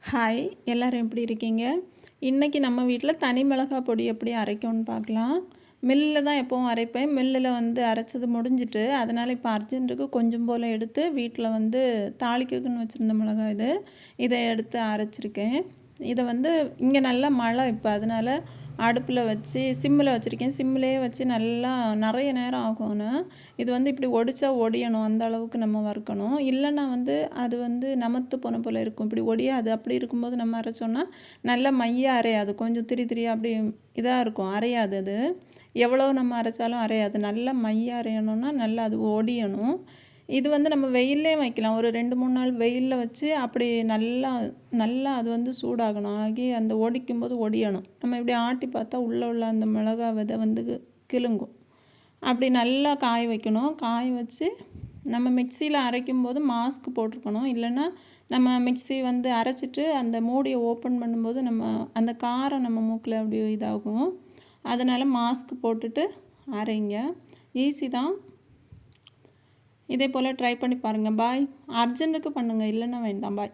Hi, எல்லோரும் எப்படி இருக்கீங்க? இன்றைக்கி நம்ம வீட்டில் தனி மிளகாய் பொடி எப்படி அரைக்கும்னு பார்க்கலாம். மில்லில் தான் எப்போவும் அரைப்பேன். மில்லில் அரைச்சது முடிஞ்சிட்டு, அதனால் இப்போ அர்ஜென்ட்டுக்கு கொஞ்சம் போல் எடுத்து வீட்டில் தாளிக்குன்னு வச்சுருந்த மிளகாய் இது. இதை எடுத்து அரைச்சிருக்கேன். இதை இங்கே நல்லா மழை இப்போ, அதனால் அடுப்பில் வச்சு சிம்மில் வச்சுருக்கேன். சிம்மிலே வச்சு நல்லா நிறைய நேரம் ஆகும்னா இது இப்படி ஒடிச்சா ஒடியணும், அந்த அளவுக்கு நம்ம வறுக்கணும். இல்லைன்னா அது நமத்து போன போல் இருக்கும். இப்படி ஒடியாது. அப்படி இருக்கும்போது நம்ம அரைச்சோன்னா நல்லா மையாக அரையாது. கொஞ்சம் திரி திரியாக அப்படி இதாக இருக்கும், அரையாது. அது எவ்வளோ நம்ம அரைச்சாலும் அரையாது. நல்லா மையாக அரையணும்னா நல்லா அது ஒடியணும். இது நம்ம வெயிலே வைக்கலாம். ஒரு 2-3 நாள் வெயிலில் வச்சு அப்படி நல்லா நல்லா அது சூடாகணும். ஆகி அந்த ஒடிக்கும்போது ஒடியணும். நம்ம இப்படி ஆட்டி பார்த்தா உள்ளே உள்ள அந்த மிளகா விதை கிழுங்கும். அப்படி நல்லா காய வைக்கணும். காய வச்சு நம்ம மிக்சியில் அரைக்கும்போது மாஸ்க் போட்டிருக்கணும். இல்லைன்னா நம்ம மிக்சி அரைச்சிட்டு அந்த மூடியை ஓப்பன் பண்ணும்போது அந்த காரம் நம்ம மூக்கில் அப்படி இதாகும். அதனால் மாஸ்க் போட்டுட்டு அரைங்க. ஈஸி தான். இதே போல் ட்ரை பண்ணி பாருங்கள். பாய். அர்ஜென்ட்டுக்கு பண்ணுங்கள், இல்லைன்னா வேண்டாம். பாய்.